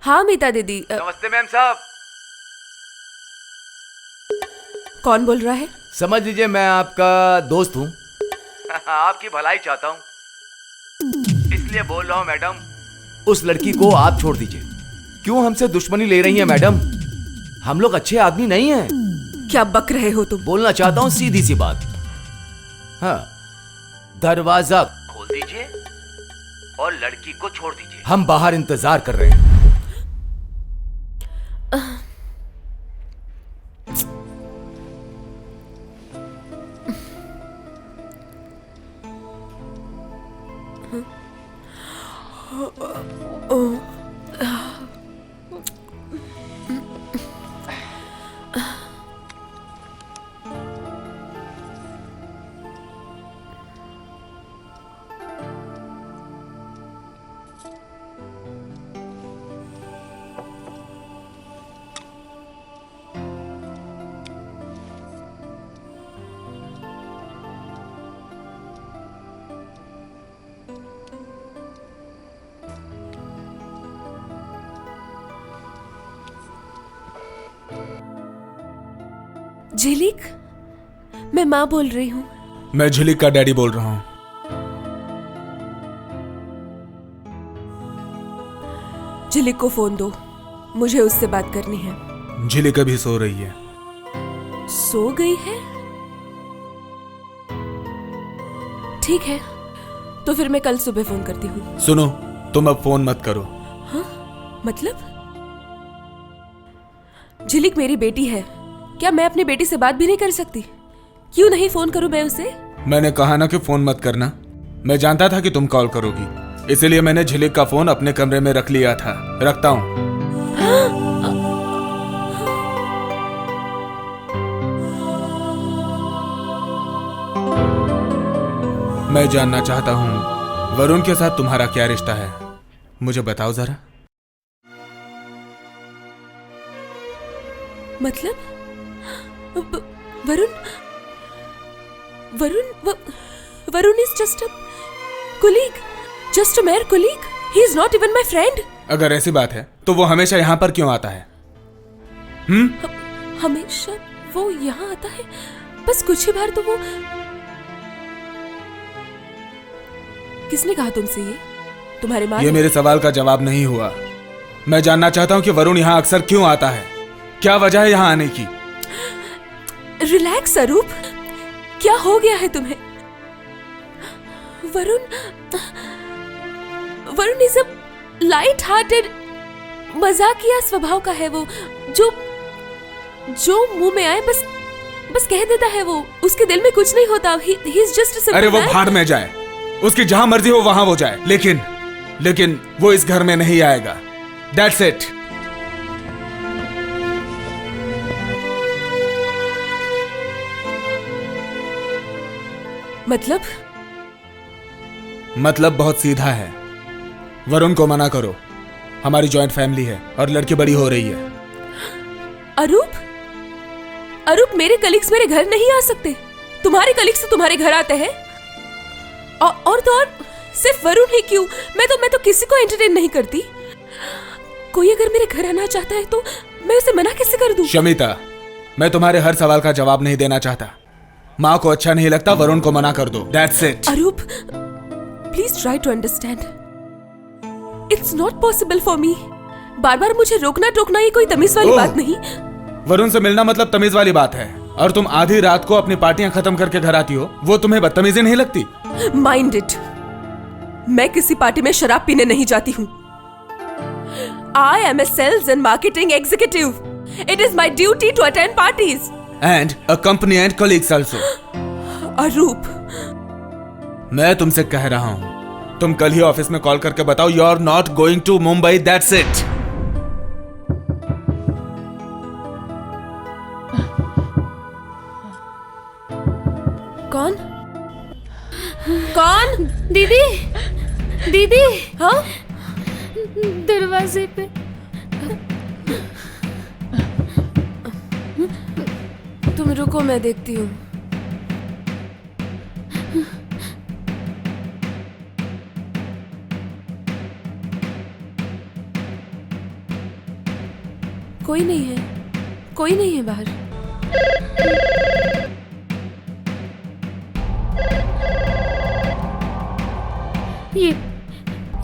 हाँ मीता दीदी। नमस्ते मैम साहब। कौन बोल रहा है? समझ लीजिए मैं आपका दोस्त हूँ। आपकी भलाई चाहता हूँ, इसलिए बोल रहा हूँ मैडम, उस लड़की को आप छोड़ दीजिए। क्यों हमसे दुश्मनी ले रही हैं मैडम? हम लोग अच्छे आदमी नहीं हैं। क्या बक रहे हो तुम? बोलना चाहता हूँ सीधी सी बात। हाँ, दरवाजा खोल दीजिए और लड़की को छोड़ दीजिए। हम बाहर इंतजार कर रहे हैं। झिलिक, मैं माँ बोल रही हूँ। मैं झिलिक का डैडी बोल रहा हूँ। झिलिक को फोन दो, मुझे उससे बात करनी है। झिलिक अभी सो रही है। सो गई है? ठीक है, तो फिर मैं कल सुबह फोन करती हूँ। सुनो, तुम अब फोन मत करो। हाँ? मतलब? झिलिक मेरी बेटी है, क्या मैं अपनी बेटी से बात भी नहीं कर सकती? क्यों नहीं फोन करूं मैं उसे? मैंने कहा ना कि फोन मत करना। मैं जानता था कि तुम कॉल करोगी, इसीलिए मैंने झिलिक का फोन अपने कमरे में रख लिया था। रखता हूँ। मैं जानना चाहता हूँ वरुण के साथ तुम्हारा क्या रिश्ता है, मुझे बताओ जरा। मतलब Varun Varun Varun is just a colleague, just a mayor colleague. He is not even my friend. अगर ऐसी बात है तो वो हमेशा यहाँ पर क्यों आता है? हमेशा वो यहाँ आता है? बस कुछ ही बार तो वो। किसने कहा तुमसे ये? तुम्हारे माँ? ये मेरे सवाल का जवाब नहीं हुआ। मैं जानना चाहता हूँ कि वरुण यहाँ अक्सर क्यों आता है, क्या वजह है यहाँ आने की? रिलैक्स अरूप, क्या हो गया है तुम्हें? Varun Varun is a light hearted, मजाकिया स्वभाव का है वो, जो मुंह में आए बस कह देता है। वो उसके दिल में कुछ नहीं होता। He is just a simple. अरे वो भाड़ में जाए, उसकी जहां मर्जी हो वहां वो जाए, लेकिन वो इस घर में नहीं आएगा। That's it. मतलब बहुत सीधा है। वरुण को मना करो, हमारी जॉइंट फैमिली है और लड़की बड़ी हो रही है। अरूप, मेरे कलीग्स मेरे घर नहीं आ सकते। तुम्हारे कलीग्स तो तुम्हारे घर आते हैं। और तो और सिर्फ वरुण ही क्यों, मैं तो किसी को एंटरटेन नहीं करती। कोई अगर मेरे घर आना चाहता है तो मैं उसे मना कैसे कर दूं? शमिता, मैं तुम्हारे हर सवाल का जवाब नहीं देना चाहता। माँ को अच्छा नहीं लगता, वरुण को मना कर दो। That's it. Arup, please try to understand. It's not possible for me. बार बार मुझे रोकना टोकना ये कोई तमीज वाली बात नहीं। वरुण से मिलना मतलब तमीज वाली बात है। और तुम आधी रात को अपनी पार्टियां खत्म करके घर आती हो, वो तुम्हें बदतमीजी नहीं लगती? माइंड इट, मैं किसी पार्टी में शराब पीने नहीं जाती हूँ। I am a sales and marketing executive. It is my duty to attend parties and accompany and colleagues also. Arup, मैं तुमसे कह रहा हूं, तुम कल ही ऑफिस में कॉल करके बताओ you are not going to Mumbai. That's it. कौन? दीदी। हाँ? दरवाजे पे। तुम रुको, मैं देखती हूँ। कोई नहीं है, कोई नहीं है बाहर।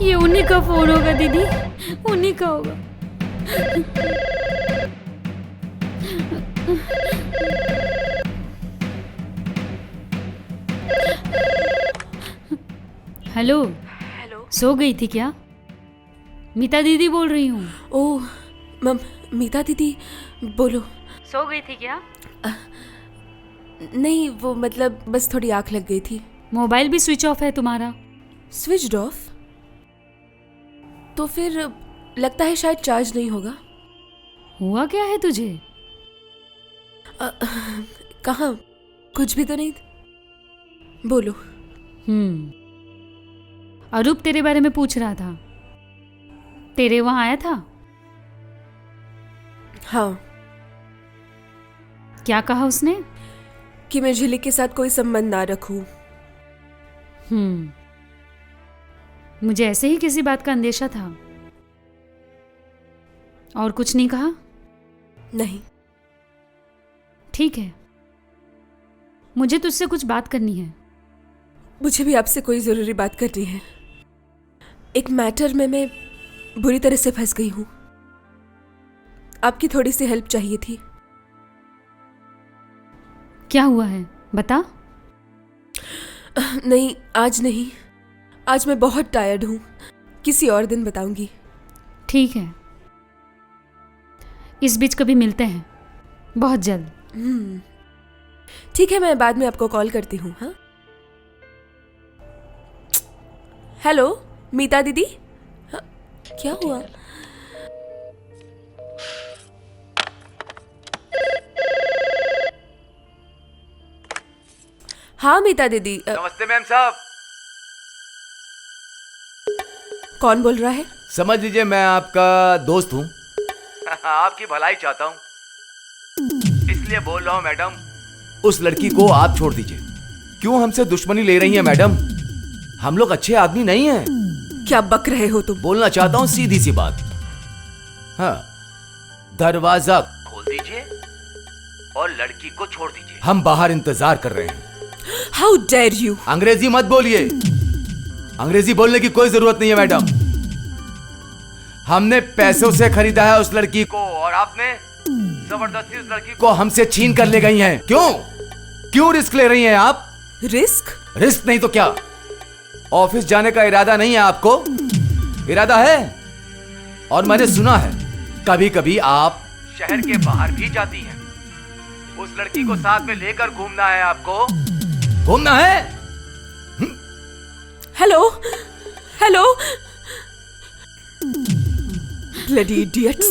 ये उन्हीं का फोन होगा दीदी, उन्हीं का होगा। हेलो। हेलो। सो गई थी क्या? मीता दीदी बोल रही हूँ। ओह मीता दीदी, बोलो। सो गई थी क्या? नहीं, वो मतलब बस थोड़ी आंख लग गई थी। मोबाइल भी स्विच ऑफ है तुम्हारा। Switched off? तो फिर लगता है शायद चार्ज नहीं होगा। हुआ क्या है तुझे? कहाँ, कुछ भी तो नहीं। बोलो। अरूप तेरे बारे में पूछ रहा था, तेरे वहां आया था? हाँ। क्या कहा उसने? कि मैं झिलिक के साथ कोई संबंध ना रखूं। मुझे ऐसे ही किसी बात का अंदेशा था। और कुछ नहीं कहा? नहीं। ठीक है, मुझे तुझसे कुछ बात करनी है। मुझे भी आपसे कोई जरूरी बात करनी है। एक मैटर में मैं बुरी तरह से फंस गई हूं। आपकी थोड़ी सी हेल्प चाहिए थी। क्या हुआ है, बता। नहीं, आज नहीं। आज मैं बहुत टायर्ड हूं। किसी और दिन बताऊंगी। ठीक है, इस बीच कभी मिलते हैं, बहुत जल्द। ठीक है, मैं बाद में आपको कॉल करती हूँ। हाँ। हेलो मीता दीदी। हाँ, क्या हुआ? हाँ मीता दीदी। नमस्ते मैम साहब। कौन बोल रहा है? समझ लीजिए मैं आपका दोस्त हूँ। आपकी भलाई चाहता हूँ, इसलिए बोल रहा हूँ मैडम, उस लड़की को आप छोड़ दीजिए। क्यों हमसे दुश्मनी ले रही हैं मैडम? हम लोग अच्छे आदमी नहीं हैं। क्या बक रहे हो तुम? बोलना चाहता हूँ सीधी सी बात। हाँ, दरवाजा खोल दीजिए और लड़की को छोड़ दीजिए। हम बाहर इंतजार कर रहे हैं। How dare you! अंग्रेजी मत बोलिए। अंग्रेजी बोलने की कोई जरूरत नहीं है मैडम। हमने पैसों से खरीदा है उस लड़की को और आपने जबरदस्ती उस लड़की को हमसे छीन कर ले गई हैं। क्यों रिस्क ले रही हैं आप? रिस्क नहीं तो क्या? ऑफिस जाने का इरादा नहीं है आपको? इरादा है। और मैंने सुना है कभी कभी आप शहर के बाहर भी जाती हैं। उस लड़की को साथ में लेकर घूमना है आपको। घूमना है? हेलो। Bloody idiots.